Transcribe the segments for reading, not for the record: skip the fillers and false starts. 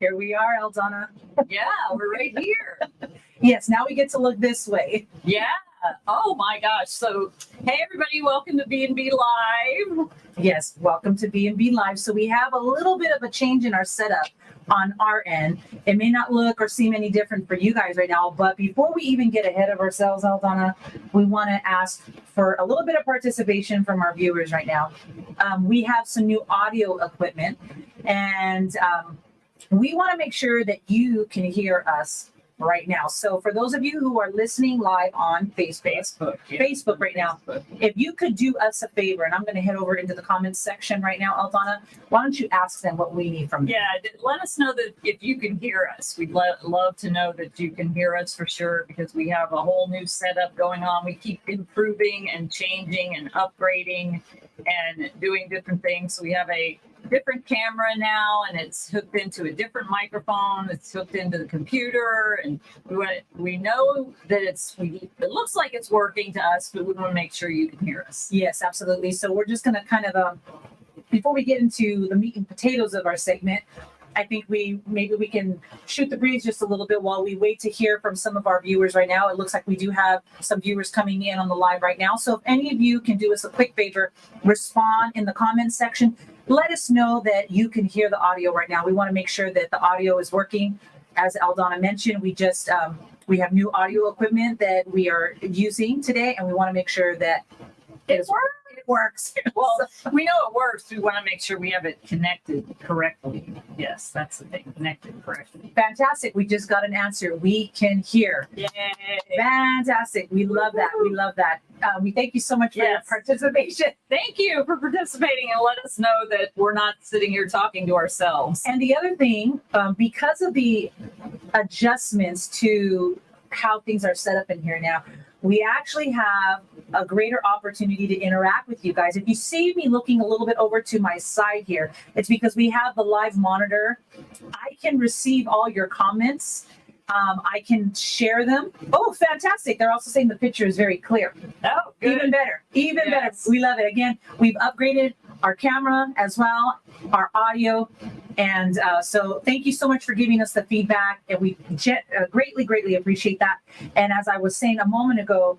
Here we are, Aldana. Yeah, we're right here. Yes, now we get to look this way. Yeah. Oh my gosh. So, hey everybody, welcome to BnB Live. Yes, welcome to BnB Live. So we have a little bit of a change in our setup on our end. It may not look or seem any different for you guys right now, but before we even get ahead of ourselves, Aldana, we want to ask for a little bit of participation from our viewers right now. We have some new audio equipment, and we want to make sure that you can hear us right now. So for those of you who are listening live on Facebook right now, if you could do us a favor, and I'm going to head over into the comments section right now, Aldana, why don't you ask them what we need from them? Yeah, let us know that if you can hear us. We'd love to know that you can hear us for sure, because we have a whole new setup going on. We keep improving and changing and upgrading and doing different things. So we have a different camera now, and it's hooked into a different microphone. It's hooked into the computer, and we know that it looks like it's working to us, but we want to make sure you can hear us. Yes, absolutely. So we're just going to kind of, before we get into the meat and potatoes of our segment, I think maybe we can shoot the breeze just a little bit while we wait to hear from some of our viewers right now. It looks like we do have some viewers coming in on the live right now. So if any of you can do us a quick favor, respond in the comments section. Let us know that you can hear the audio right now. We want to make sure that the audio is working. As Aldana mentioned, we have new audio equipment that we are using today, and we want to make sure that It works. Well, we know it works. We want to make sure we have it connected correctly. Yes, that's the thing. Connected correctly. Fantastic. We just got an answer. We can hear. Yay. Fantastic. We love that. We love that. We thank you so much for your participation. Thank you for participating, and let us know that we're not sitting here talking to ourselves. And the other thing, because of the adjustments to how things are set up in here now, we actually have a greater opportunity to interact with you guys. If you see me looking a little bit over to my side here, it's because we have the live monitor. I can receive all your comments. I can share them. Oh, fantastic. They're also saying the picture is very clear. Oh, good. Even better. Even better. We love it. Again, we've upgraded our camera as well, our audio. And so thank you so much for giving us the feedback. And we greatly, greatly appreciate that. And as I was saying a moment ago,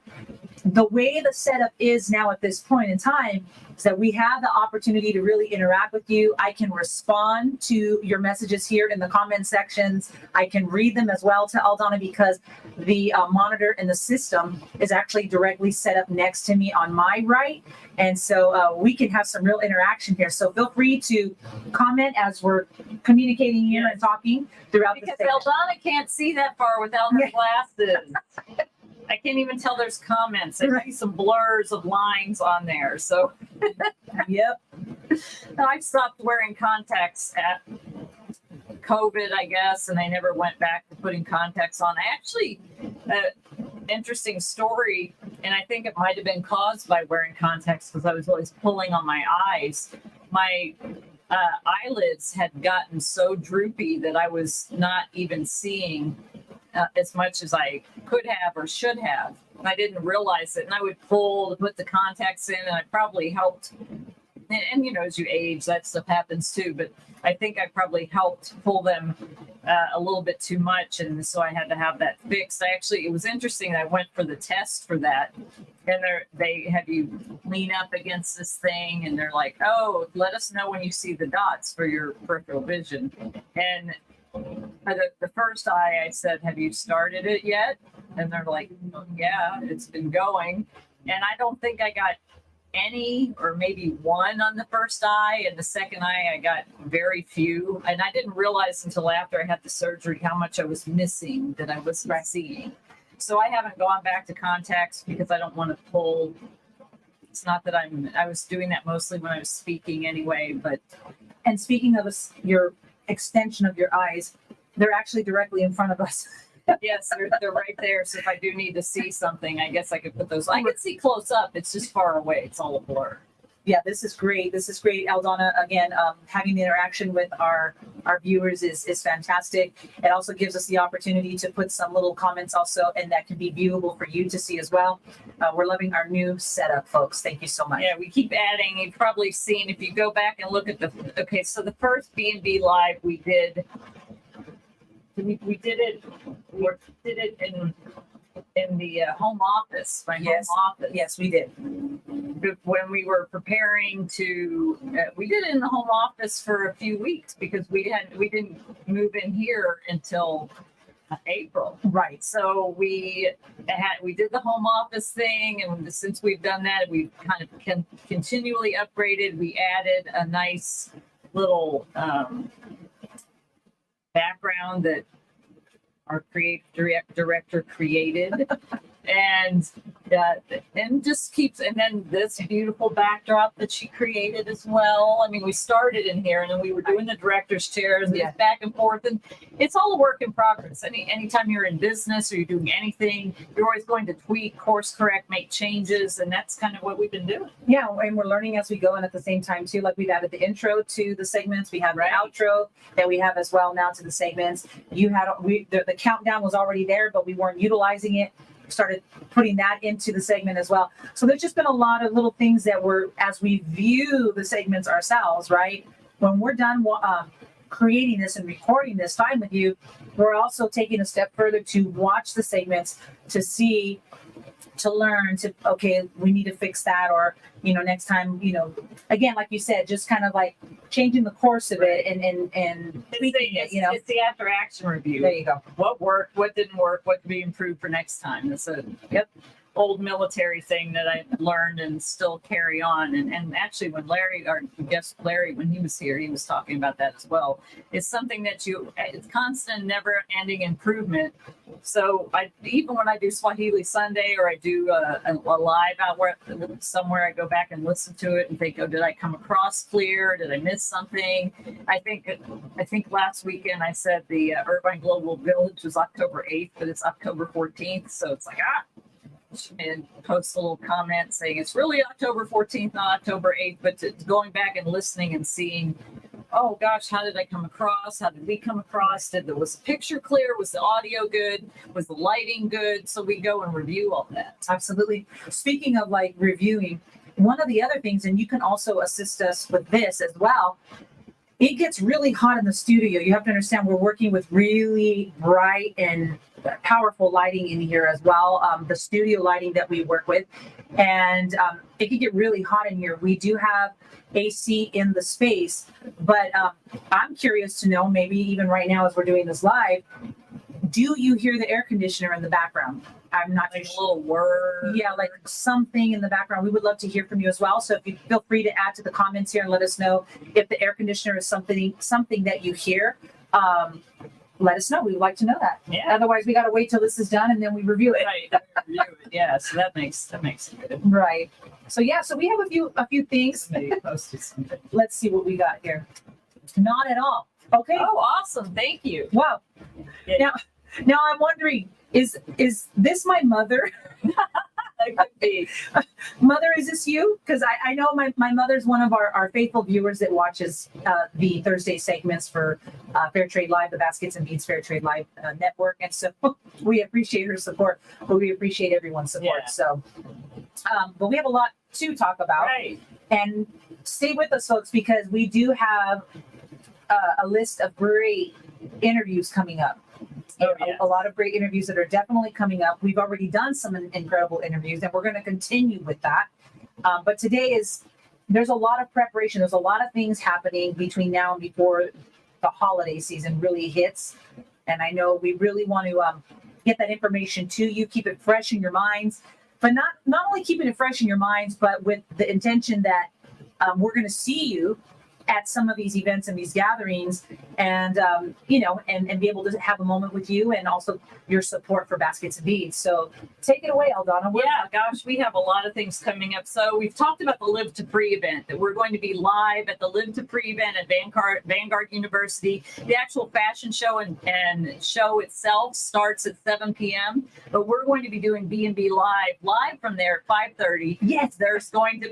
the way the setup is now at this point in time is that we have the opportunity to really interact with you. I can respond to your messages here in the comment sections. I can read them as well to Aldana, because the monitor in the system is actually directly set up next to me on my right. And so we can have some real interaction here. So feel free to comment as we're communicating here and talking throughout the segment. Because Aldana can't see that far without her glasses. I can't even tell there's comments. I see some blurs of lines on there. So, yep. I stopped wearing contacts at COVID, I guess, and I never went back to putting contacts on. I actually, interesting story, and I think it might have been caused by wearing contacts, because I was always pulling on my eyes. My eyelids had gotten so droopy that I was not even seeing as much as I could have or should have. And I didn't realize it. And I would pull to put the contacts in, and I probably helped. And you know, as you age, that stuff happens too. But I think I probably helped pull them a little bit too much. And so I had to have that fixed. It was interesting. I went for the test for that. And they have you lean up against this thing. And they're like, oh, let us know when you see the dots for your peripheral vision. And for the first eye, I said, have you started it yet? And they're like, oh, yeah, it's been going. And I don't think I got any, or maybe one on the first eye. And the second eye, I got very few. And I didn't realize until after I had the surgery how much I was missing that I was seeing. So I haven't gone back to contacts because I don't want to pull. It's not that I was doing that mostly when I was speaking anyway. And speaking of your extension of your eyes, they're actually directly in front of us. Yes, they're right there. So if I do need to see something, I guess I could put those. I can see close up. It's just far away. It's all a blur. Yeah, this is great. This is great, Aldana. Again, having the interaction with our viewers is fantastic. It also gives us the opportunity to put some little comments also, and that can be viewable for you to see as well. We're loving our new setup, folks. Thank you so much. Yeah, we keep adding. You've probably seen, if you go back and look at so the first BnB Live we did we did it. We did it in the home office. My Yes. home office. Yes, we did. When we were preparing to, we did it in the home office for a few weeks because we didn't move in here until April. Right. So we did the home office thing, and since we've done that, we've kind of continually upgraded. We added a nice little background that our director created, and just keeps, and then this beautiful backdrop that she created as well. I mean, we started in here, and then we were doing the director's chairs, and it's back and forth, and it's all a work in progress. Anytime you're in business or you're doing anything, you're always going to tweak, course correct, make changes, and that's kind of what we've been doing. Yeah, and we're learning as we go, and at the same time too, like we've added the intro to the segments, we have the outro that we have as well now to the segments. You had the countdown was already there, but we weren't utilizing it. Started putting that into the segment as well. So there's just been a lot of little things that as we view the segments ourselves, right? When we're done creating this and recording this time with you, we're also taking a step further to watch the segments, to see, to learn, to, okay, we need to fix that, or, next time, again, like you said, just kind of like changing the course of it and tweaking it, It's the after action review. There you go. What worked, what didn't work, what could be improved for next time. It's a old military thing that I learned and still carry on. And actually when our guest Larry, when he was here, he was talking about that as well. It's something that it's constant, never ending improvement. So even when I do Swahili Sunday, or I do a live out somewhere, I go back and listen to it and think, oh, did I come across clear? Did I miss something? I think last weekend I said the Irvine Global Village was October 8th, but it's October 14th. So it's like, and post a little comment saying it's really October 14th, not October 8th, but going back and listening and seeing, oh gosh, how did I come across? How did we come across? Was the picture clear? Was the audio good? Was the lighting good? So we go and review all that. Absolutely. Speaking of like reviewing, one of the other things, and you can also assist us with this as well, it gets really hot in the studio. You have to understand we're working with really bright and powerful lighting in here as well. The studio lighting that we work with, and it can get really hot in here. We do have AC in the space, but I'm curious to know, maybe even right now as we're doing this live, do you hear the air conditioner in the background? I'm not Like too a little word. Yeah, like something in the background. We would love to hear from you as well. So if you feel free to add to the comments here and let us know if the air conditioner is something that you hear. Let us know. We would like to know that. Yeah. Otherwise, we got to wait till this is done and then we review it. Right. Review it. Yeah. So that makes it good. Right. So yeah. So we have a few things. Somebody posted something. Let's see what we got here. Not at all. Okay. Oh, awesome. Thank you. Wow. Yeah. Now I'm wondering, is this my mother? That could be. Mother, is this you? Because I know my mother's one of our faithful viewers that watches the Thursday segments for Fair Trade Live, the Baskets and Beads Fair Trade Live network. And so we appreciate her support, but we appreciate everyone's support. Yeah. So, but we have a lot to talk about. Right. And stay with us, folks, because we do have a list of great interviews coming up. Oh, yeah. A lot of great interviews that are definitely coming up. We've already done some incredible interviews, and we're going to continue with that. But there's a lot of preparation. There's a lot of things happening between now and before the holiday season really hits. And I know we really want to get that information to you, keep it fresh in your minds, but not only keeping it fresh in your minds, but with the intention that we're going to see you at some of these events and these gatherings, and and be able to have a moment with you, and also your support for Baskets and Beads. So take it away, Aldana. Yeah, gosh, we have a lot of things coming up. So we've talked about the Live to Free event, that we're going to be live at the Live to Free event at Vanguard University. The actual fashion show and show itself starts at 7 p.m. But we're going to be doing BnB live from there at 5:30. Yes,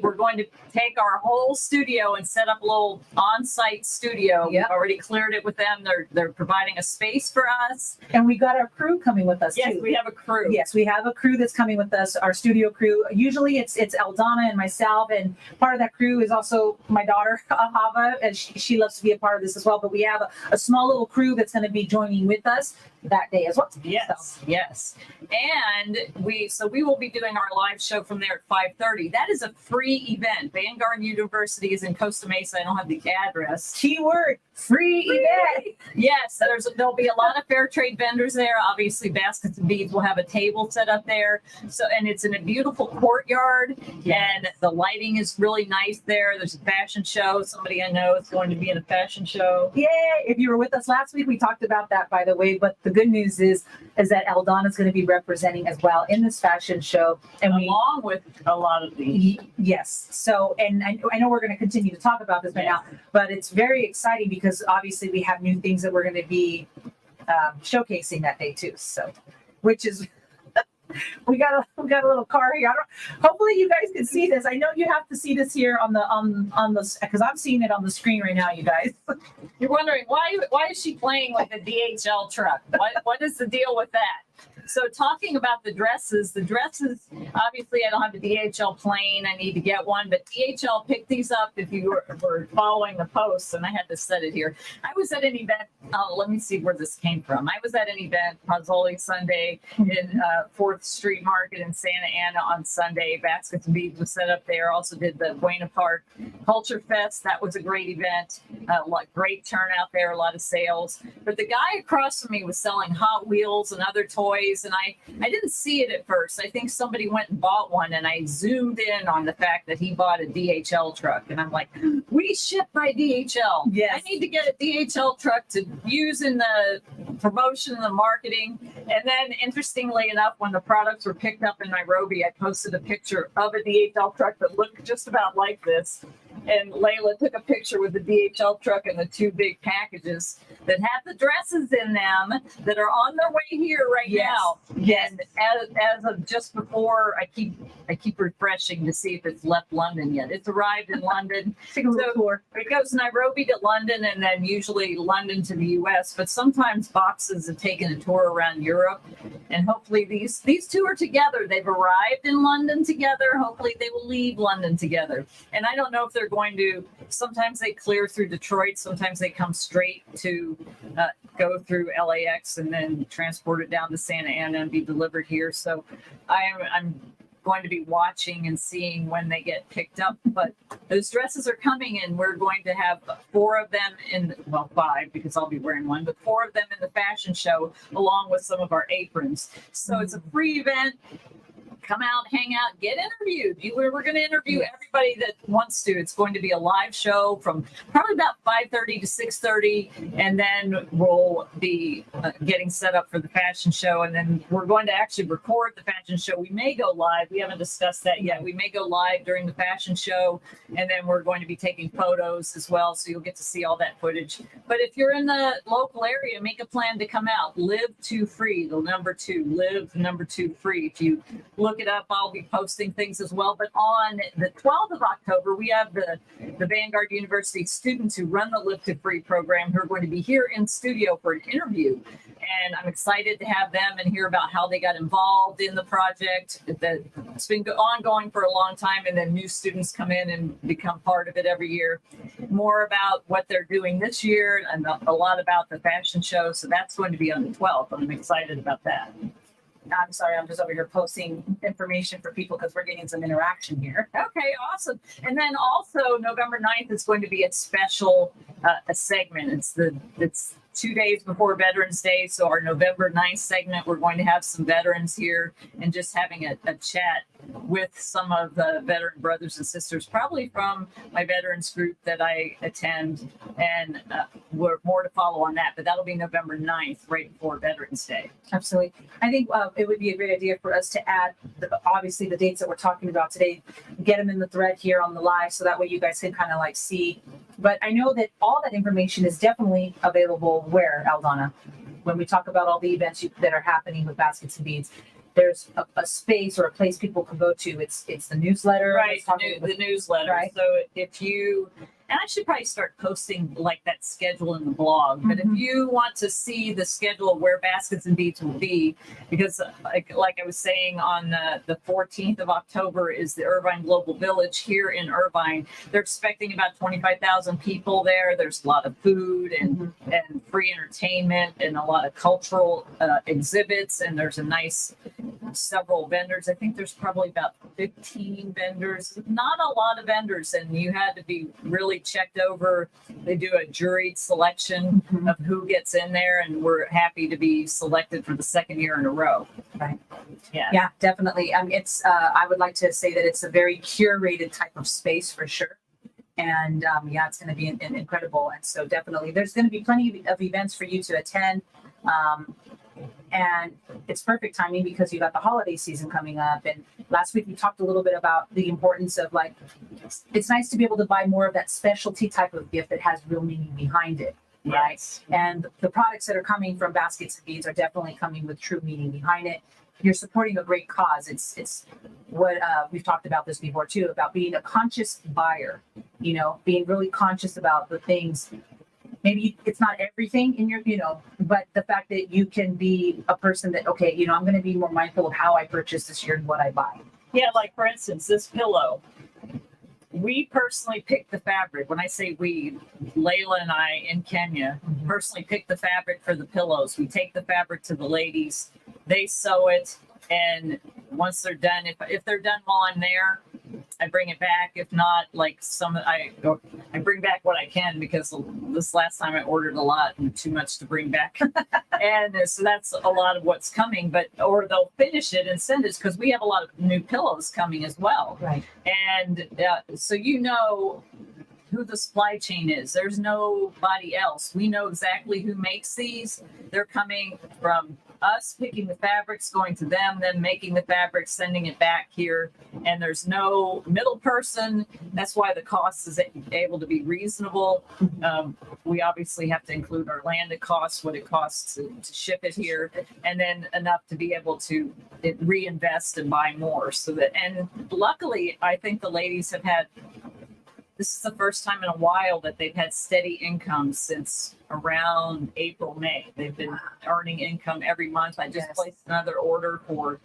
We're going to take our whole studio and set up a little on-site studio. Yep. We've already cleared it with them. They're providing a space for us. And we got our crew coming with us Yes, too. we have a crew. Yes, we have a crew that's coming with us, our studio crew. Usually it's Eldana and myself, and part of that crew is also my daughter, Ahava, and she loves to be a part of this as well. But we have a small little crew that's going to be joining with us that day as well. Yes, yes. And we will be doing our live show from there at 5:30. That is a free event. Vanguard University is in Costa Mesa. I don't have the address. Keyword, free event. Yes, there'll be a lot of fair trade vendors there. Obviously, Baskets and Beads will have a table set up there. So, and it's in a beautiful courtyard, and the lighting is really nice there. There's a fashion show. Somebody I know is going to be in a fashion show. Yay! If you were with us last week, we talked about that, by the way. But the good news is that Eldana is going to be representing as well in this fashion show, and Along with a lot of the yes. So, and I know we're going to continue to talk about this right now, but it's very exciting because obviously we have new things that we're going to be showcasing that day too. So, which is we got a little car here. Hopefully you guys can see this. I know you have to see this here on the because I'm seeing it on the screen right now. You guys, You're wondering why is she playing with a DHL truck? What is the deal with that? So talking about the dresses, obviously I don't have a DHL plane. I need to get one, but DHL picked these up if you were following the posts, and I had to set it here. I was at an event. Let me see where this came from. I was at an event, Pozzoli Sunday in 4th Street Market in Santa Ana on Sunday. Baskets and Beads was set up there. Also did the Buena Park Culture Fest. That was a great event. Great turnout there, a lot of sales. But the guy across from me was selling Hot Wheels and other toys. And I didn't see it at first. I think somebody went and bought one, and I zoomed in on the fact that he bought a DHL truck. And I'm like, we ship by DHL. Yes. I need to get a DHL truck to use in the promotion and the marketing. And then interestingly enough, when the products were picked up in Nairobi, I posted a picture of a DHL truck that looked just about like this. And Layla took a picture with the DHL truck and the 2 big packages that have the dresses in them that are on their way here right now. Yes. And as of just before, I keep refreshing to see if it's left London yet. It's arrived in London. take a little tour. It goes Nairobi to London and then usually London to the US, but sometimes boxes have taken a tour around Europe. And hopefully these 2 are together. They've arrived in London together. Hopefully they will leave London together. And I don't know if they're going to, sometimes they clear through Detroit, sometimes they come straight to go through LAX and then transport it down to Santa Ana and be delivered here. So I'm going to be watching and seeing when they get picked up. But those dresses are coming, and we're going to have 4 of them well, 5 because I'll be wearing one, but 4 of them in the fashion show along with some of our aprons. So it's a free event. Come out, hang out, get interviewed. We're going to interview everybody that wants to. It's going to be a live show from probably about 5:30 to 6:30, and then we'll be getting set up for the fashion show. And then we're going to actually record the fashion show. We may go live. We haven't discussed that yet. We may go live during the fashion show, and then we're going to be taking photos as well, so you'll get to see all that footage. But if you're in the local area, make a plan to come out. Live 2 free, the number 2. Live number 2 free. If you look it up, I'll be posting things as well. But on the 12th of October, we have the Vanguard University students who run the Live to Free program who are going to be here in studio for an interview. And I'm excited to have them and hear about how they got involved in the project. It's been ongoing for a long time, and then new students come in and become part of it every year. More about what they're doing this year and a lot about the fashion show. So that's going to be on the 12th. I'm excited about that. I'm sorry, I'm just over here posting information for people because we're getting some interaction here. Okay, awesome. And then also November 9th is going to be a special a segment. It's 2 days before Veterans Day. So our November 9th segment, we're going to have some veterans here and just having a chat with some of the veteran brothers and sisters, probably from my veterans group that I attend, and we're more to follow on that, but that'll be November 9th, right before Veterans Day. Absolutely. I think it would be a great idea for us to add, obviously, the dates that we're talking about today, get them in the thread here on the live, so that way you guys can kind of like see. But I know that all that information is definitely available where, Aldana? When we talk about all the events that are happening with Baskets and Beads, there's a space or a place people can go to. It's the newsletter. Right, the newsletter. Right. So if you And I should probably start posting like that schedule in the blog. But if you want to see the schedule of where Baskets and Beads will be, because like I was saying, on the 14th of October is the Irvine Global Village here in Irvine. They're expecting about 25,000 people there. There's a lot of food and free entertainment and a lot of cultural exhibits. And there's a nice several vendors. I think there's probably about 15 vendors, not a lot of vendors, and you had to be really checked over. They do a juried selection of who gets in there, and we're happy to be selected for the second year in a row. Right. Yeah. Yeah, definitely. It's I would like to say that it's a very curated type of space for sure. And yeah, it's going to be incredible. And so definitely there's going to be plenty of events for you to attend. And it's perfect timing because you got the holiday season coming up. And last week we talked a little bit about the importance of, like, it's nice to be able to buy more of that specialty type of gift that has real meaning behind it. Right. Yes. And the products that are coming from Baskets and Beads are definitely coming with true meaning behind it. You're supporting a great cause. It's what we've talked about this before too, about being a conscious buyer, you know, being really conscious about the things. Maybe it's not everything in your, you know, but the fact that you can be a person that, okay, you know, I'm going to be more mindful of how I purchase this year and what I buy. Yeah, like for instance, this pillow. We personally picked the fabric. When I say we, Layla and I in Kenya personally picked the fabric for the pillows. We take the fabric to the ladies, they sew it, and once they're done, if they're done while I'm there, I bring it back. If not, like I bring back what I can, because this last time I ordered a lot and too much to bring back. And so that's a lot of what's coming, or they'll finish it and send it, because we have a lot of new pillows coming as well. Right. And so you know who the supply chain is. There's nobody else. We know exactly who makes these. They're coming from us, picking the fabrics, going to them making the fabric, sending it back here. And there's no middle person. That's why the cost is able to be reasonable. We obviously have to include our landed costs, what it costs to ship it here, and then enough to be able to reinvest and buy more. And luckily, I think the ladies have had, this is the first time in a while that they've had steady income since around April, May. They've been earning income every month. I just placed another order for,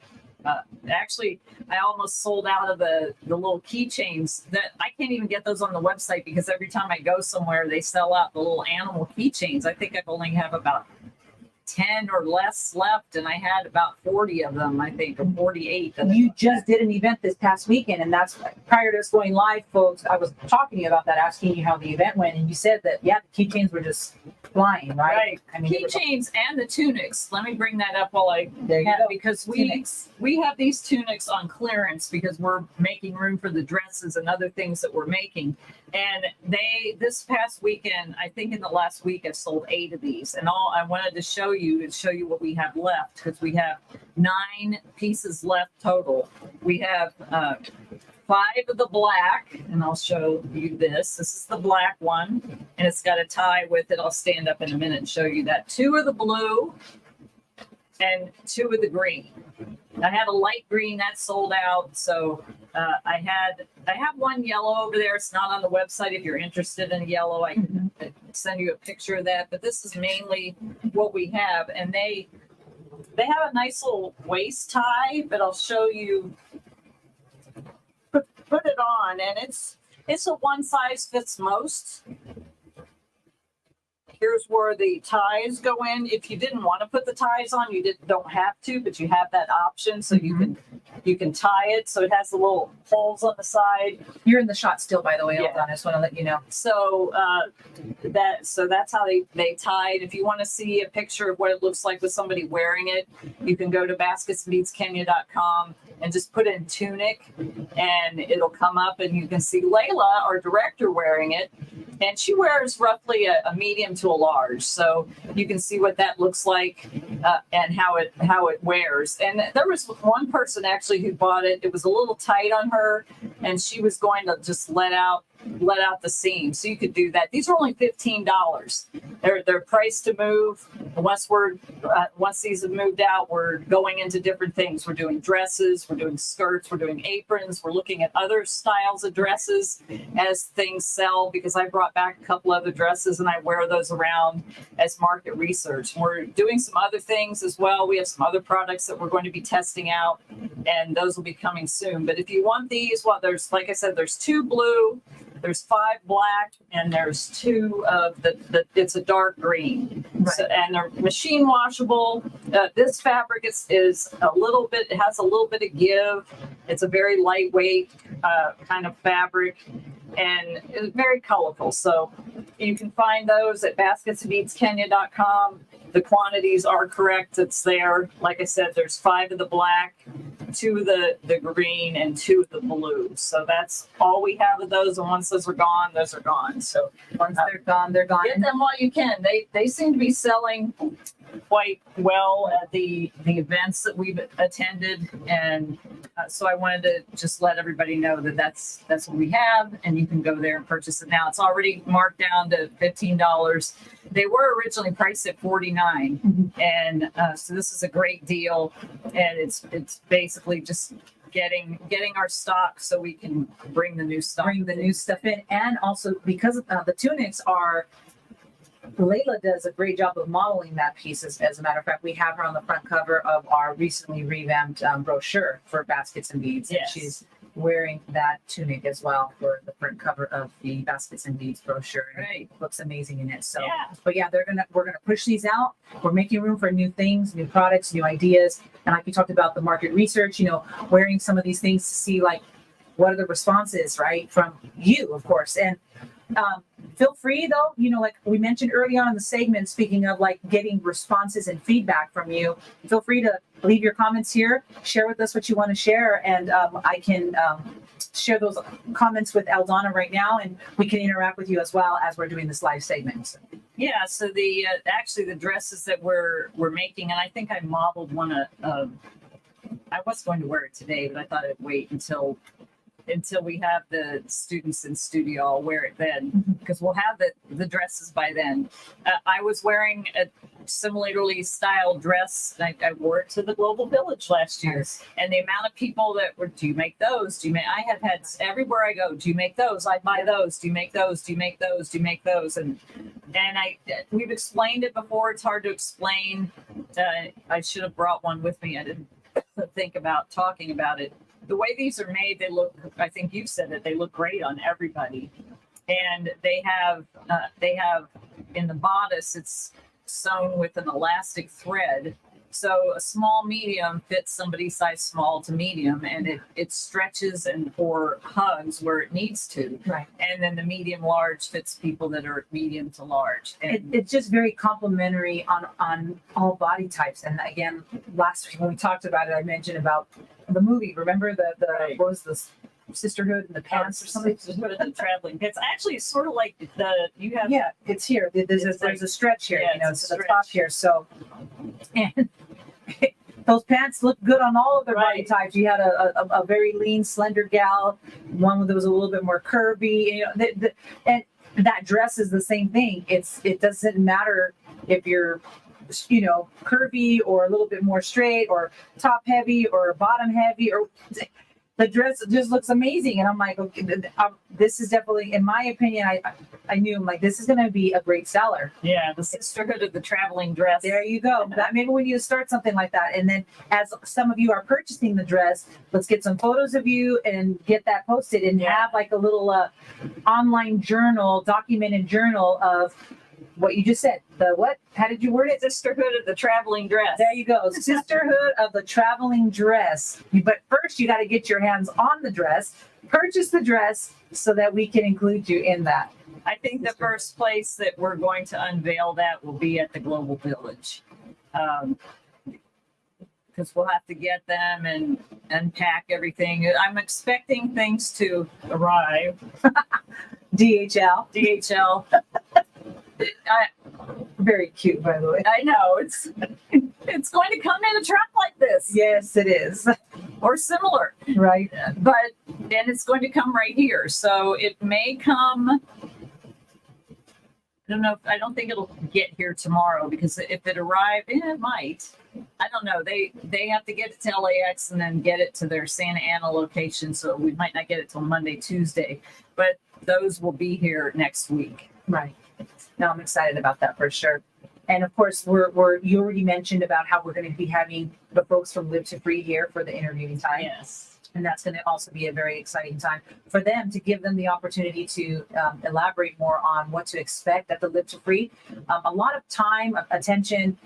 actually, I almost sold out of the little keychains that I can't even get those on the website, because every time I go somewhere, they sell out the little animal keychains. I think I only have about 10 or less left, and I had about 40 of them, I think, or 48. You just did an event this past weekend, and that's prior to us going live, folks. I was talking to you about that, asking you how the event went, and you said that, yeah, the keychains were just flying, right? Right. I mean, Keychains and the tunics. Let me bring that up while there you go. because Tunics. we have these tunics on clearance because we're making room for the dresses and other things that we're making. And this past weekend, I think in the last week, I've sold 8 of these. And all I wanted to show you is what we have left, because we have 9 pieces left total. We have 5 of the black, and I'll show you this. This is the black one, and it's got a tie with it. I'll stand up in a minute and show you that. 2 of the blue and 2 of the green. I had a light green that sold out, so I have one yellow over there. It's not on the website. If you're interested in yellow, I can send you a picture of that. But this is mainly what we have, and they have a nice little waist tie. But I'll show you. Put it on, and it's a one size fits most. Here's where the ties go in. If you didn't want to put the ties on, you don't have to, but you have that option, so you can tie it. So it has the little holes on the side. You're in the shot still, by the way. Yeah. Hold on, I just want to let you know. So that's how they tie it. If you want to see a picture of what it looks like with somebody wearing it, you can go to basketsandbeadskenya.com and just put in tunic, and it'll come up, and you can see Layla, our director, wearing it. And she wears roughly a medium to a large, so you can see what that looks like and how it wears. And there was one person actually who bought it. It was a little tight on her, and she was going to just let out the seam. So you could do that. These are only $15. They're priced to move. Once these have moved out, we're going into different things. We're doing dresses, we're doing skirts, we're doing aprons. We're looking at other styles of dresses as things sell, because I brought back a couple other dresses and I wear those around as market research. We're doing some other things as well. We have some other products that we're going to be testing out, and those will be coming soon. But if you want these, well, there's, like I said, there's 2 blue, there's 5 black, and there's 2 of it's a dark green. Right. So, and they're machine washable. This fabric is a little bit, it has a little bit of give. It's a very lightweight kind of fabric, and it's very colorful. So you can find those at basketsandbeadskenya.com. The quantities are correct. It's there. Like I said, there's 5 of the black, 2 of the green, and 2 of the blue. So that's all we have of those. And once those are gone, those are gone. So Once they're gone, they're gone. get them while you can. They seem to be selling quite well at the events that we've attended, and so I wanted to just let everybody know that that's what we have, and you can go there and purchase it now. It's already marked down to $15. They were originally priced at $49, and so this is a great deal, and it's basically just getting our stock so we can bring the new stock. Bring the new stuff in, and also because the tunics are. Layla does a great job of modeling that piece. As a matter of fact, we have her on the front cover of our recently revamped brochure for Baskets and Beads. Yes. And she's wearing that tunic as well for the front cover of the Baskets and Beads brochure. And Right. it looks amazing in it. So, Yeah. but yeah, we're gonna push these out. We're making room for new things, new products, new ideas. And like you talked about the market research, wearing some of these things to see like what are the responses, right, from you, of course. And feel free though, like we mentioned early on in the segment, speaking of like getting responses and feedback from you, feel free to leave your comments here, share with us what you want to share. And I can share those comments with Aldana right now, and we can interact with you as well as we're doing this live segment. Yeah, so the actually the dresses that we're making, and I think I modeled one I was going to wear it today, but I thought I'd wait until we have the students in studio. I'll wear it then, because we'll have the dresses by then. I was wearing a similarly styled dress. I wore it to the Global Village last year, and the amount of people that were, do you make those? I have had everywhere I go, do you make those? I buy those. Do you make those? Do you make those? Do you make those? And we've explained it before. It's hard to explain. I should have brought one with me. I didn't think about talking about it. The way these are made, they look, I think you said it, they look great on everybody. And they have in the bodice, it's sewn with an elastic thread. So a small medium fits somebody's size small to medium, and it stretches and or hugs where it needs to. Right. And then the medium large fits people that are medium to large. And It's just very complimentary on all body types. And again, last week when we talked about it, I mentioned about the movie. Remember the Right. what was this? Sisterhood in the pants or something? The traveling pants. Actually, it's sort of like you have. Yeah, it's here. There's a stretch here, Yeah, it's a to the top here. So, and those pants look good on all of their body Right. types. You had a very lean, slender gal, one that was a little bit more curvy. And that dress is the same thing. It doesn't matter if you're curvy or a little bit more straight or top heavy or bottom heavy, or the dress just looks amazing. And I'm like, okay, this is definitely, in my opinion, I knew, I'm like, this is going to be a great seller. Yeah, the Sisterhood of the Traveling Dress. There you go. That maybe we need to start something like that. And then as some of you are purchasing the dress, let's get some photos of you and get that posted and have like a little online journal, documented journal of what you just said. The what? How did you word it? Sisterhood of the Traveling Dress. There you go. Sisterhood of the Traveling Dress. But first, you got to get your hands on the dress, purchase the dress so that we can include you in that. I think the first place that we're going to unveil that will be at the Global Village. Because we'll have to get them and unpack everything. I'm expecting things to arrive. DHL. Very cute, by the way. I know it's going to come in a truck like this. Yes, it is. Or similar. Right. But and it's going to come right here. So it may come. I don't know. I don't think it'll get here tomorrow because if it arrived, it might. I don't know. They have to get it to LAX and then get it to their Santa Ana location. So we might not get it till Monday, Tuesday, but those will be here next week. Right. No, I'm excited about that for sure. And of course, you already mentioned about how we're going to be having the folks from Live to Free here for the interviewing time. Yes. And that's going to also be a very exciting time for them to give them the opportunity to elaborate more on what to expect at the Live to Free. A lot of time, attention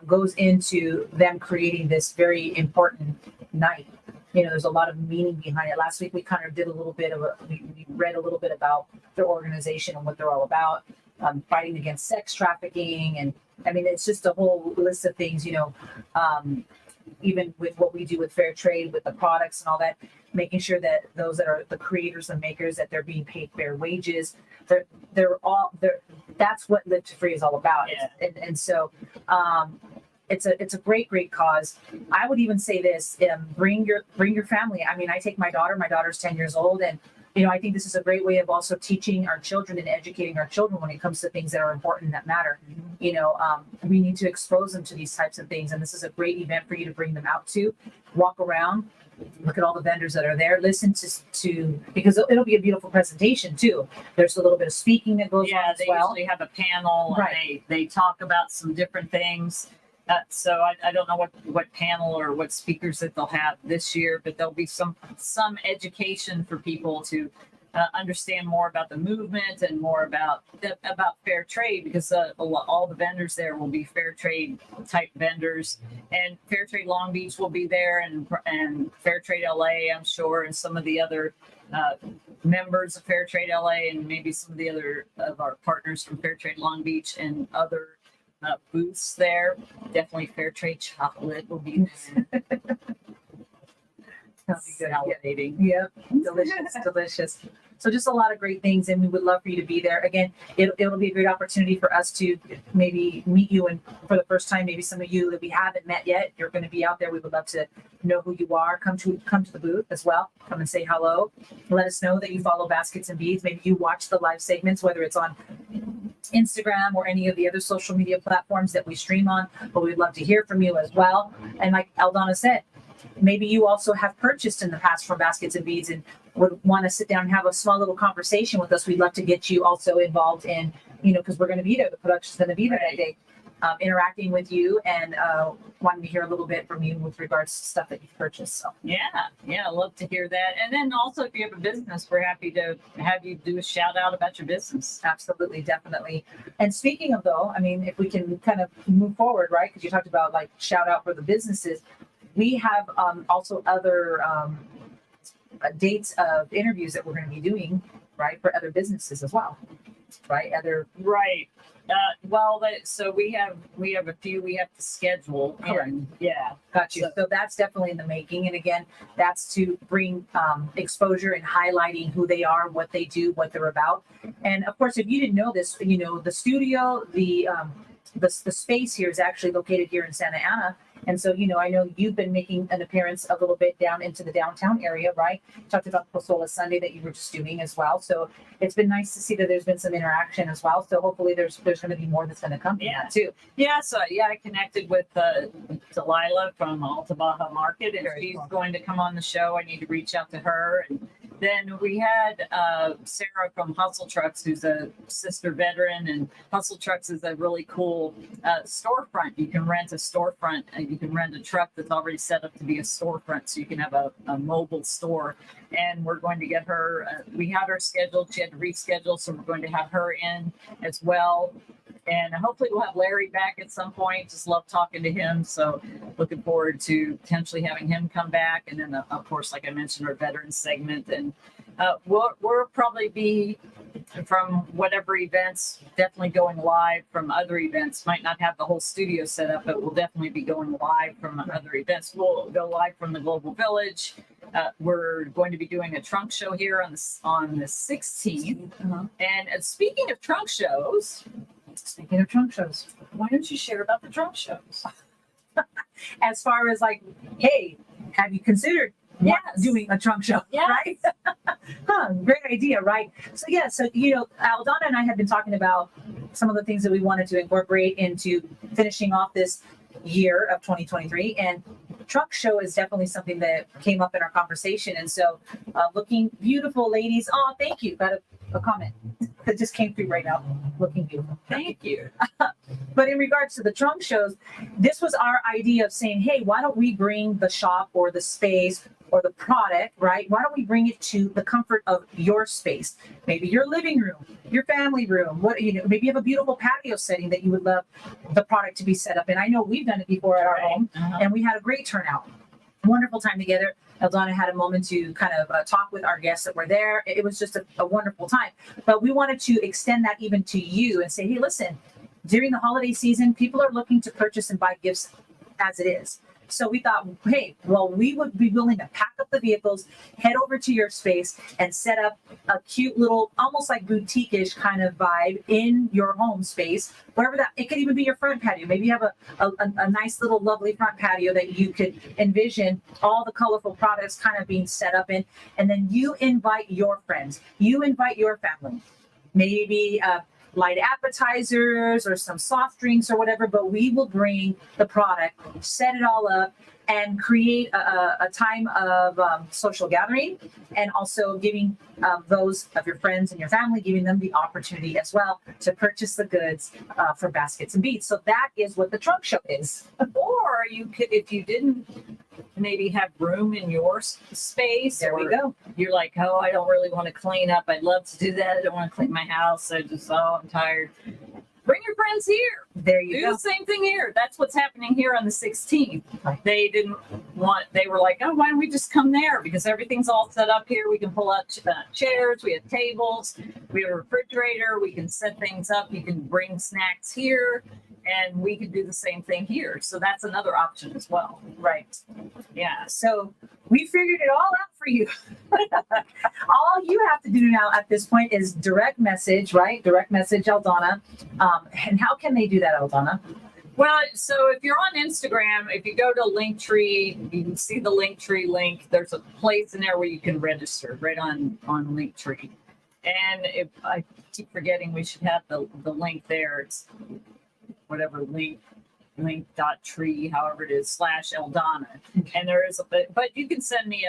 goes into them creating this very important night. You know, there's a lot of meaning behind it. Last week, we kind of did a little bit of we read a little bit about their organization and what they're all about, fighting against sex trafficking. And I mean, it's just a whole list of things, you know, even with what we do with fair trade, with the products and all that, making sure that those that are the creators and makers, that they're being paid fair wages. That's what Live to Free is all about. Yeah. And so, it's a great cause. I would even say this: bring your family. I mean, I take my daughter. My daughter's 10 years old, and you know, I think this is a great way of also teaching our children and educating our children when it comes to things that are important, that matter. You know, we need to expose them to these types of things, and this is a great event for you to bring them out to. Walk around, look at all the vendors that are there, listen to because it'll be a beautiful presentation too. There's a little bit of speaking that goes on as they well. usually have a panel, Right. and they talk about some different things. So I don't know what panel or what speakers that they'll have this year, but there'll be some education for people to understand more about the movement and more about fair trade, because all the vendors there will be fair trade type vendors, and Fair Trade Long Beach will be there, and Fair Trade LA, I'm sure, and some of the other members of Fair Trade LA, and maybe some of the other of our partners from Fair Trade Long Beach and other booths there. Definitely Fair Trade chocolate will be there. That'll be good. Salivating. Yep. Delicious. So just a lot of great things, and we would love for you to be there. Again, it'll be a great opportunity for us to maybe meet you, and for the first time, maybe some of you that we haven't met yet, you're going to be out there. We would love to know who you are. Come to the booth as well. Come and say hello. Let us know that you follow Baskets and Beads. Maybe you watch the live segments, whether it's on Instagram or any of the other social media platforms that we stream on. But we'd love to hear from you as well. And like Aldana said, maybe you also have purchased in the past from Baskets and Beads and would want to sit down and have a small little conversation with us. We'd love to get you also involved in, you know, because we're going to be there. The production's going to be there that day, interacting with you and wanting to hear a little bit from you with regards to stuff that you've purchased. So Yeah, I love to hear that. And then also, if you have a business, we're happy to have you do a shout out about your business. absolutely, definitely. And speaking of though, I mean, if we can kind of move forward, right? Because you talked about like shout out for the businesses. We have also other dates of interviews that we're going to be doing, right, for other businesses as well, right? Right. So we have a few we have to schedule. Correct. And yeah. Got you. So that's definitely in the making. And again, that's to bring exposure and highlighting who they are, what they do, what they're about. And of course, if you didn't know this, you know, the studio, the space here is actually located here in Santa Ana. And so, you know, I know you've been making an appearance a little bit down into the downtown area, right? Talked about Posola Sunday that you were just doing as well. So it's been nice to see that there's been some interaction as well. So hopefully there's going to be more that's going to come from that too. Yeah. So I connected with Delilah from Alta Baja Market, and she's going to come on the show. I need to reach out to her. And then we had Sarah from Hustle Trucks, who's a sister veteran, and Hustle Trucks is a really cool storefront. You can rent a storefront, and you can rent a truck that's already set up to be a storefront, so you can have a mobile store. And we're going to get her. We had her scheduled. She had to reschedule, so we're going to have her in as well. And hopefully we'll have Larry back at some point. Just love talking to him. So looking forward to potentially having him come back. And then, of course, like I mentioned, our veteran segment. And we'll probably be from whatever events, definitely going live from other events. Might not have the whole studio set up, but we'll definitely be going live from other events. We'll go live from the Global Village. We're going to be doing a trunk show here on the 16th. Uh-huh. And speaking of trunk shows, why don't you share about the trunk shows? As far as like, hey, have you considered Yes. doing a trunk show, Yes. right? Great idea, right? So yeah, so Aldana and I have been talking about some of the things that we wanted to incorporate into finishing off this year of 2023, and truck show is definitely something that came up in our conversation. And so, looking beautiful, ladies. Oh, thank you. Got a comment that just came through right now. Looking beautiful. Thank you. But in regards to the trunk shows, this was our idea of saying, hey, why don't we bring the shop or the space or the product, right? Why don't we bring it to the comfort of your space? Maybe your living room, your family room. Maybe you have a beautiful patio setting that you would love the product to be set up in. I know we've done it before at our home, and we had a great turnout. Wonderful time together. Eldana had a moment to kind of talk with our guests that were there. It was just a wonderful time. But we wanted to extend that even to you and say, hey, listen, during the holiday season, people are looking to purchase and buy gifts as it is. So we thought, hey, well, we would be willing to pack up the vehicles, head over to your space, and set up a cute little, almost like boutique-ish kind of vibe in your home space, wherever that, it could even be your front patio. Maybe you have a nice little lovely front patio that you could envision all the colorful products kind of being set up in, and then you invite your friends, you invite your family, maybe light appetizers or some soft drinks or whatever, but we will bring the product, set it all up, and create a time of social gathering, and also giving those of your friends and your family, giving them the opportunity as well to purchase the goods for baskets and beads. So that is what the trunk show is. Or you could, if you didn't maybe have room in your space, There we or go. you're like, oh, I don't really want to clean up. I'd love to do that. I don't want to clean my house. I'm tired. Bring your friends here. There you Do go. the same thing here. That's what's happening here on the 16th. Right. They were like, oh, why don't we just come there? Because everything's all set up here. We can pull out chairs. We have tables. We have a refrigerator. We can set things up. You can bring snacks here. And we could do the same thing here. So that's another option as well. Right. Yeah. So we figured it all out for you. All you have to do now at this point is direct message, right? Direct message Aldana. And how can they do that, Aldana? Well, so if you're on Instagram, if you go to Linktree, you can see the Linktree link. There's a place in there where you can register right on Linktree. And if I keep forgetting, we should have the link there. It's whatever link.tree, however it is, /Eldana. And there is but you can send me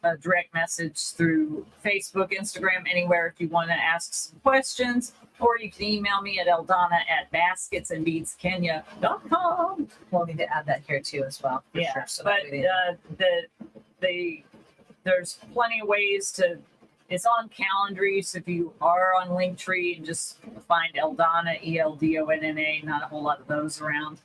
a direct message through Facebook, Instagram, anywhere if you want to ask some questions, or you can email me at eldana@basketsandbeadskenya.com. We'll need to add that here too as well. For Yeah, sure. So but that way there's plenty of ways to. It's on Calendly, so if you are on Linktree and just find Eldana, ELDONNA, not a whole lot of those around.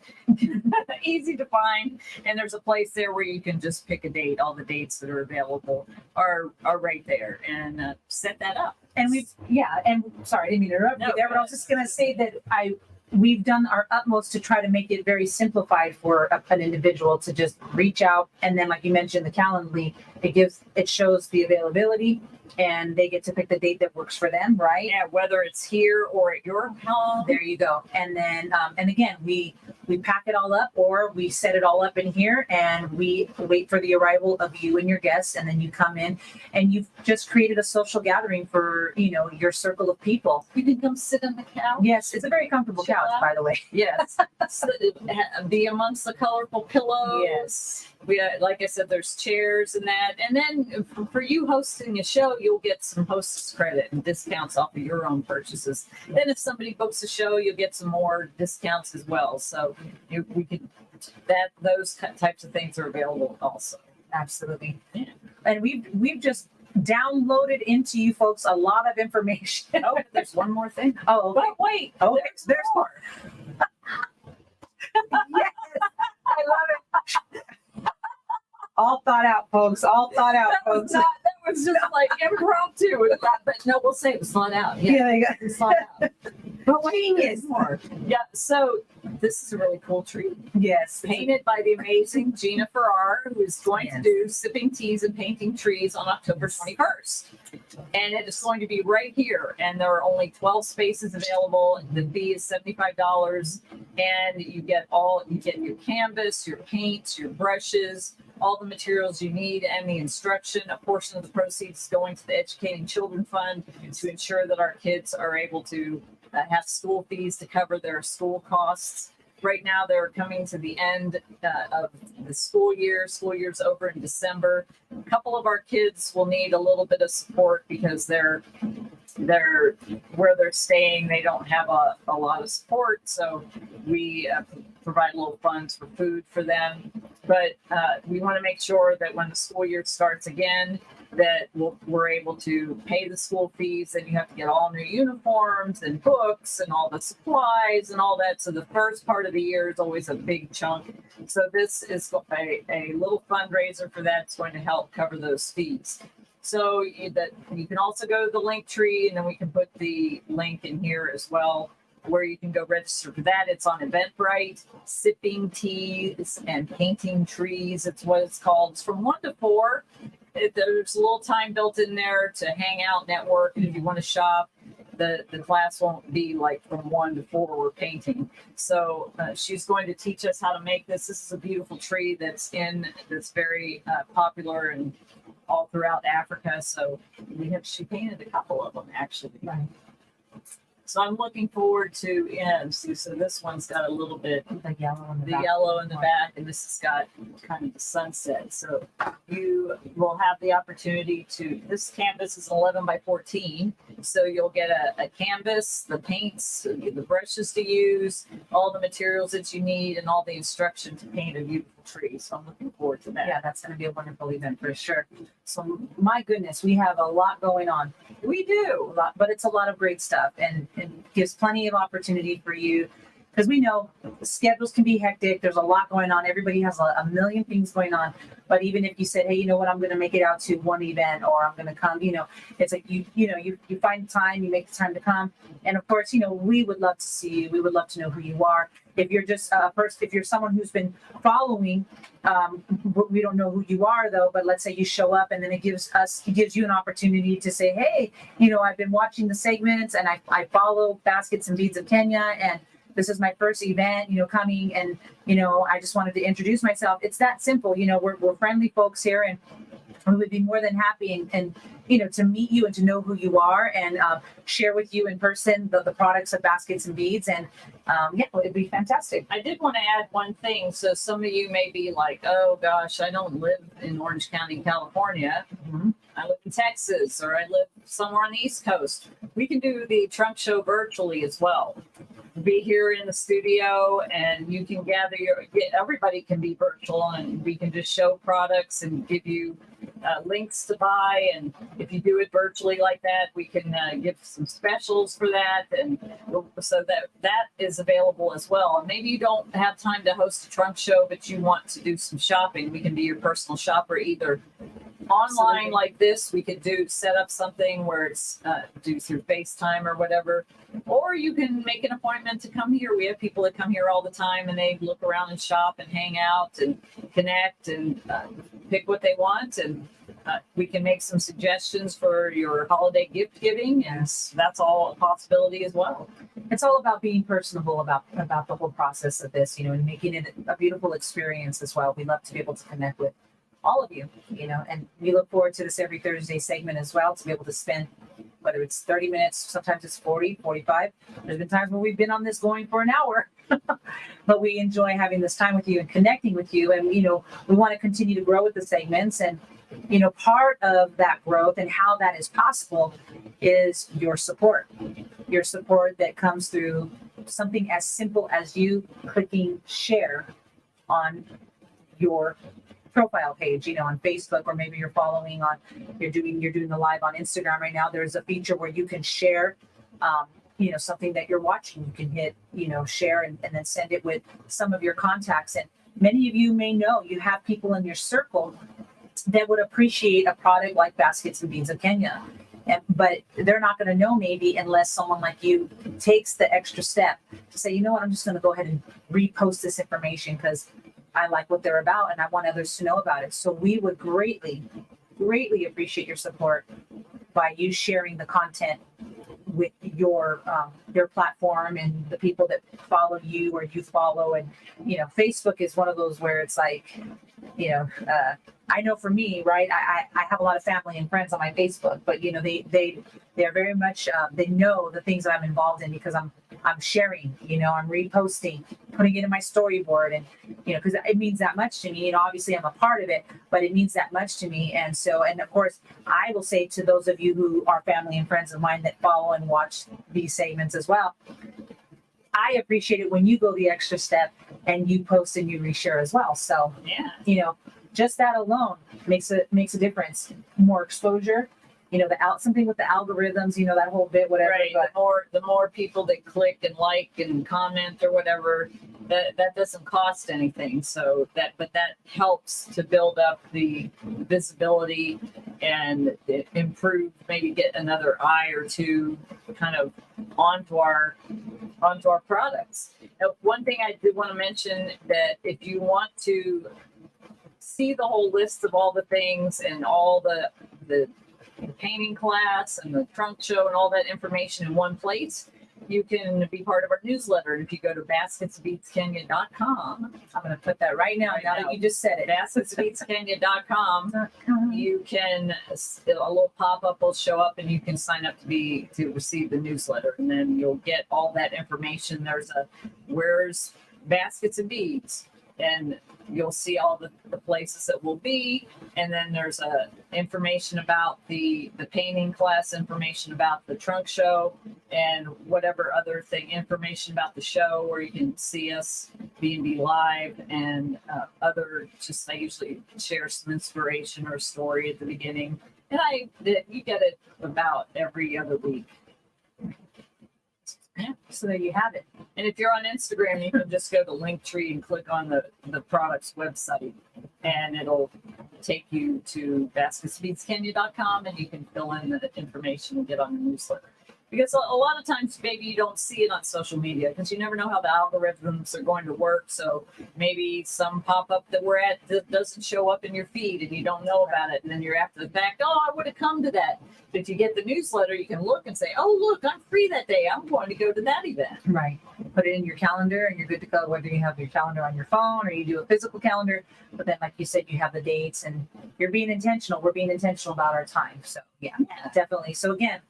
Easy to find. And there's a place there where you can just pick a date. All the dates that are available are right there, and set that up. and sorry, I didn't mean to interrupt you No, there, but I was just gonna say that we've done our utmost to try to make it very simplified for an individual to just reach out, and then like you mentioned, the Calendly, it shows the availability, and they get to pick the date that works for them, right? Yeah, whether it's here or at your home. There you go. And then, and again, we pack it all up, or we set it all up in here, and we wait for the arrival of you and your guests, and then you come in, and you've just created a social gathering for your circle of people. You can come sit on the couch. Yes, it's a very comfortable Chill couch, out. by the way. Yes. Be amongst the colorful pillows. Yes. Like I said, there's chairs and that. And then for you hosting a show, you'll get some hostess credit and discounts off of your own purchases. Then if somebody books a show, you'll get some more discounts as well. So those types of things are available also. Absolutely. Yeah. And we've just downloaded into you folks a lot of information. Oh, there's one more thing. Oh, But wait, oh, there's more. Yes, I love it. All thought out, folks. All thought out, folks. That was just like impromptu. But no, we'll say it was thought out. Yeah. Yeah, they got It's thought out. But wait, Genius. there's more. Yeah, so this is a really cool tree. yes. Painted by the amazing Gina Farrar, who is going Yes. to do sipping teas and painting trees on October 21st. And it is going to be right here. And there are only 12 spaces available. The fee is $75. And you get your canvas, your paints, your brushes, all the materials you need and the instruction. A portion of the proceeds going to the Educating Children Fund to ensure that our kids are able to have school fees to cover their school costs. Right now, they're coming to the end of the school year. School year's over in December. A couple of our kids will need a little bit of support because they're where they're staying. They don't have a lot of support, so we provide little funds for food for them. But we want to make sure that when the school year starts again, that we're able to pay the school fees, and you have to get all new uniforms and books and all the supplies and all that. So the first part of the year is always a big chunk. So this is a little fundraiser for that. It's going to help cover those fees. So you can also go to the link tree, and then we can put the link in here as well, where you can go register for that. It's on Eventbrite. Sipping teas and painting trees. It's what it's called. It's from 1 to 4. There's a little time built in there to hang out, network, and if you want to shop, the class won't be like from 1 to 4 we're painting. So she's going to teach us how to make this. This is a beautiful tree that's very popular and all throughout Africa. So she painted a couple of them actually. Right. So I'm looking forward to so this one's got a little bit The yellow in the yellow in the back, and this has got kind of the sunset. So you will have the opportunity to, this canvas is 11 by 14. So you'll get a canvas, the paints, the brushes to use, all the materials that you need, and all the instruction to paint a beautiful tree. So I'm looking forward to that. Yeah, that's going to be a wonderful event for sure. So my goodness, we have a lot going on. We do a lot, but it's a lot of great stuff, and gives plenty of opportunity for you, because we know schedules can be hectic. There's a lot going on. Everybody has a million things going on. But even if you said, hey, you know what, I'm going to make it out to one event, or I'm going to come, it's like you find time, you make the time to come. And of course, we would love to see you. We would love to know who you are. If you're just if you're someone who's been following, we don't know who you are though, but let's say you show up, and then it gives you an opportunity to say, hey, I've been watching the segments, and I follow Baskets and Beads of Kenya, and this is my first event, coming, and, I just wanted to introduce myself. It's that simple. We're friendly folks here, and we would be more than happy and to meet you and to know who you are, and share with you in person the products of Baskets and Beads. And it'd be fantastic. I did want to add one thing. So some of you may be like, oh gosh, I don't live in Orange County, California. Mm-hmm. I live in Texas, or I live somewhere on the East Coast. We can do the trunk show virtually as well. Be here in the studio, and you can gather everybody can be virtual, and we can just show products and give you links to buy. And if you do it virtually like that, we can give some specials for that, and so that is available as well. And maybe you don't have time to host a trunk show, but you want to do some shopping. We can be your personal shopper, either online. Absolutely. Like this, we could set up something where it's do through FaceTime or whatever, or you can make an appointment to come here. We have people that come here all the time, and they look around and shop and hang out and connect and pick what they want, and we can make some suggestions for your holiday gift giving, and that's all a possibility as well. It's all about being personable about the whole process of this, and making it a beautiful experience as well. We love to be able to connect with all of you, and we look forward to this every Thursday segment as well, to be able to spend, whether it's 30 minutes, sometimes it's 40, 45. There's been times where we've been on this going for an hour, but we enjoy having this time with you and connecting with you. And, we want to continue to grow with the segments. And, part of that growth and how that is possible is your support that comes through something as simple as you clicking share on your profile page, on Facebook, or maybe you're following you're doing the live on Instagram right now. There's a feature where you can share, something that you're watching. You can hit, share and then send it with some of your contacts. And many of you may know you have people in your circle that would appreciate a product like Baskets and Beads of Kenya. But they're not going to know maybe unless someone like you takes the extra step to say, you know what, I'm just going to go ahead and repost this information because I like what they're about and I want others to know about it. So we would greatly, greatly appreciate your support by you sharing the content with your platform and the people that follow you or you follow. And, Facebook is one of those where it's like, you know, I know for me, right, I have a lot of family and friends on my Facebook, but you know, they're very much, they know the things that I'm involved in because I'm sharing, you know, I'm reposting, putting it in my storyboard, and you know, because it means that much to me. And obviously I'm a part of it, but it means that much to me. And so, and of course, I will say to those of you who are family and friends of mine that follow and watch these segments as well, I appreciate it when you go the extra step and you post and you reshare as well. So, Yeah. you know, just that alone makes a difference. More exposure, you know, something with the algorithms, you know, that whole bit, whatever. Right. But The more people that click and like and comment or whatever, that doesn't cost anything. So that helps to build up the visibility and improve, maybe get another eye or two kind of onto our products. Now, one thing I did want to mention, that if you want to see the whole list of all the things and all the painting class and the trunk show and all that information in one place, you can be part of our newsletter. And if you go to basketsbeatskenya.com, I'm going to put that right now. Now that you just said it, basketsbeatskenya.com, you can, a little pop-up will show up and you can sign up to receive the newsletter, and then you'll get all that information. There's a where's baskets and beads, and you'll see all the places that will be, and then there's information about the painting class, information about the trunk show, and whatever other thing, information about the show where you can see us BnB live, and I usually share some inspiration or story at the beginning, and you get it about every other week. Yeah, so there you have it. And if you're on Instagram, you can just go to Linktree and click on the product's website, and it'll take you to basketsbeatskenya.com, and you can fill in the information and get on the newsletter. Because a lot of times maybe you don't see it on social media because you never know how the algorithms are going to work. So maybe some pop-up that we're at that doesn't show up in your feed and you don't know about it. And then you're after the fact, oh, I would have come to that. But if you get the newsletter, you can look and say, oh, look, I'm free that day. I'm going to go to that event. Right. Put it in your calendar and you're good to go, whether you have your calendar on your phone or you do a physical calendar. But then, like you said, you have the dates and you're being intentional. We're being intentional about our time. So, yeah, definitely. So, again,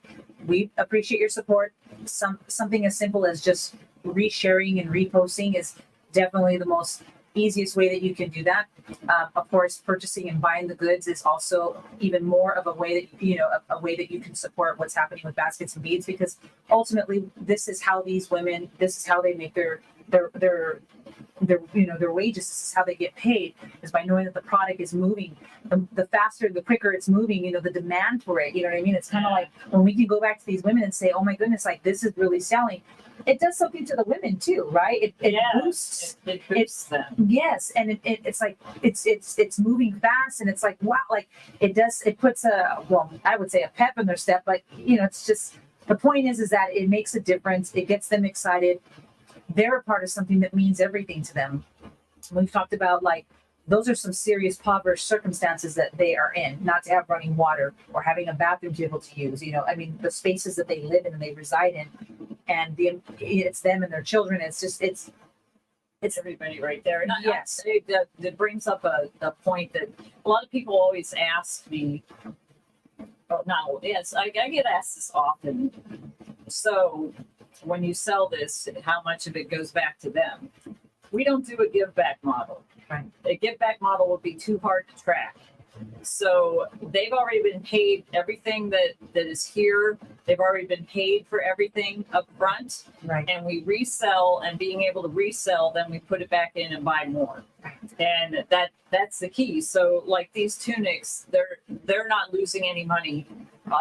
we appreciate your support. Something as simple as just resharing and reposting is definitely the most easiest way that you can do that. Of course, purchasing and buying the goods is also even more of a way that a way that you can support what's happening with baskets and beads, because ultimately this is how these women, this is how they make their wages. This is how they get paid, is by knowing that the product is moving. The faster, the quicker it's moving, the demand for it, you know what I mean? It's kind of like when we can go back to these women and say, oh my goodness, like this is really selling. It does something to the women too, right? It boosts. It boosts them. Yes, and it's like it's moving fast, and it's like wow, like it puts I would say a pep in their step, but it's just, the point is that it makes a difference. It gets them excited. They're a part of something that means everything to them. We've talked about, like, those are some serious poverty circumstances that they are in, not to have running water or having a bathroom to be able to use. I mean, the spaces that they live in and they reside in, and it's them and their children. It's everybody right there. And yes, that brings up a point that a lot of people always ask me. Oh, no, yes, I get asked this often. So, when you sell this, how much of it goes back to them? We don't do a give back model. Right. A give back model would be too hard to track. So they've already been paid everything that is here. They've already been paid for everything up front. Right. And we resell, and being able to resell, then we put it back in and buy more. And that's the key. So like these tunics, they're not losing any money.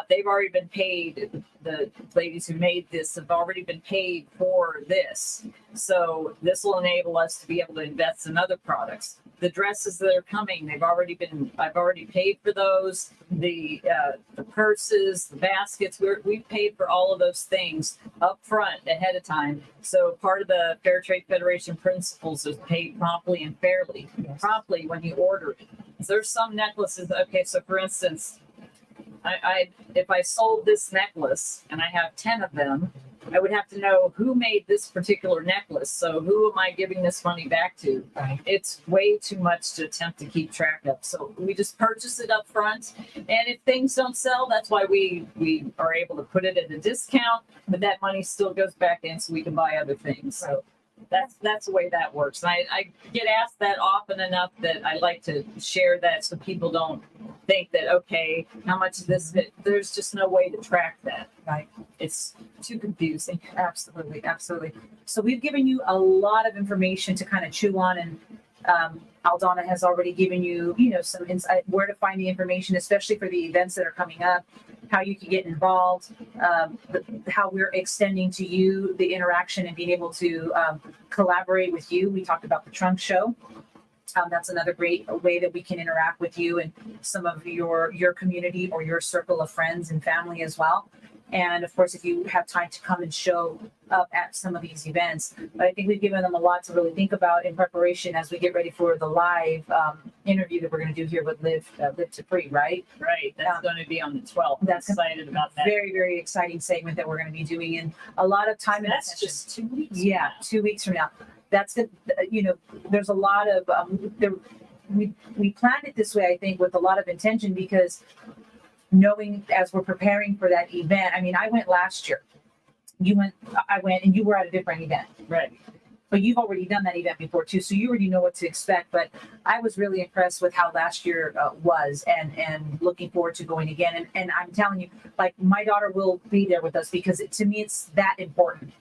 They've already been paid. The ladies who made this have already been paid for this. So this will enable us to be able to invest in other products. The dresses that are coming, I've already paid for those. The purses, the baskets, we've paid for all of those things up front ahead of time. So part of the Fair Trade Federation principles is paid promptly and fairly. Yes. Promptly when you order it. So there's some necklaces. Okay, so for instance, if I sold this necklace and I have 10 of them, I would have to know who made this particular necklace. So who am I giving this money back to? Right. It's way too much to attempt to keep track of. So we just purchase it up front. And if things don't sell, that's why we are able to put it at a discount, but that money still goes back in so we can buy other things. So that's the way that works. And I get asked that often enough that I like to share that so people don't think that, okay, how much is this? There's just no way to track that. Right. It's too confusing. Absolutely, absolutely. So we've given you a lot of information to kind of chew on, and Aldana has already given you, some insight where to find the information, especially for the events that are coming up, how you can get involved, how we're extending to you the interaction and being able to collaborate with you. We talked about the trunk show. That's another great way that we can interact with you and some of your community or your circle of friends and family as well. And of course, if you have time to come and show up at some of these events, but I think we've given them a lot to really think about in preparation as we get ready for the live interview that we're going to do here with Live to Free, right? Right. That's going to be on the 12th. That's excited about that. Very, very exciting segment that we're going to be doing, and a lot of time. That's attention. just 2 weeks. Yeah, 2 weeks from now. That's the, there's a lot of we planned it this way, I think, with a lot of intention, because knowing as we're preparing for that event. I mean, I went last year. I went, and you were at a different event. Right. But you've already done that event before too, so you already know what to expect. But I was really impressed with how last year was, and looking forward to going again. And I'm telling you, like, my daughter will be there with us, because to me it's that important.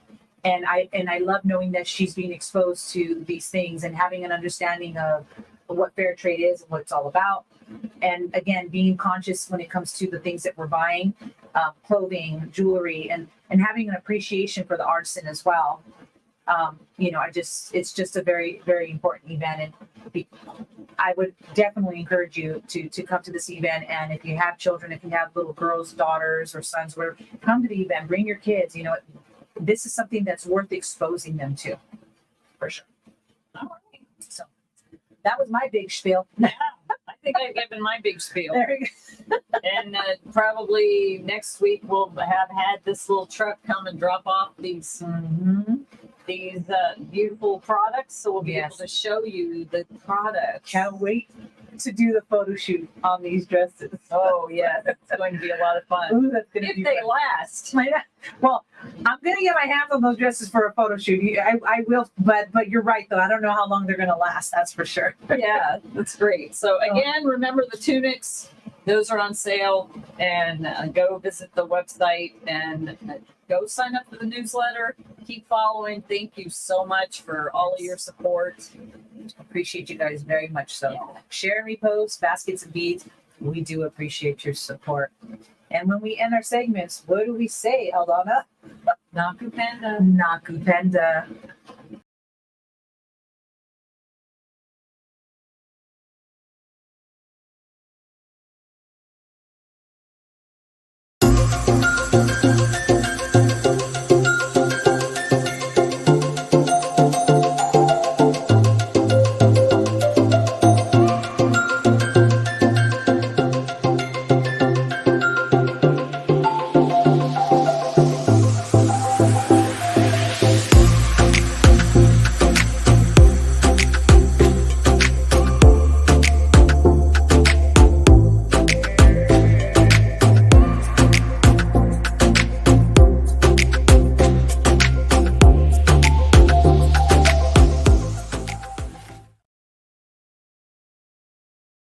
And I love knowing that she's being exposed to these things and having an understanding of what fair trade is and what it's all about. And again, being conscious when it comes to the things that we're buying, clothing, jewelry, and having an appreciation for the artisan as well. It's just a very, very important event. And I would definitely encourage you to come to this event. And if you have children, if you have little girls, daughters, or sons, whatever, come to the event, bring your kids. This is something that's worth exposing them to, for sure. All right. So that was my big spiel. Yeah, I think I've given my big spiel. There we go. And probably next week we'll have had this little truck come and drop off these beautiful products, so we'll be able to show you the products. Can't wait to do the photo shoot on these dresses. Oh yeah, it's going to be a lot of fun. Ooh, that's gonna If be they fun. last. Well, I'm gonna get my hands on those dresses for a photo shoot. I will, but you're right though. I don't know how long they're gonna last. That's for sure. Yeah, that's great. So again, remember the tunics; those are on sale. And go visit the website and go sign up for the newsletter. Keep following. Thank you so much for all of your support. Appreciate you guys very much. So Yeah. share and repost, baskets and beads. We do appreciate your support. And when we end our segments, what do we say, Aldana? Nakupenda. Nakupenda.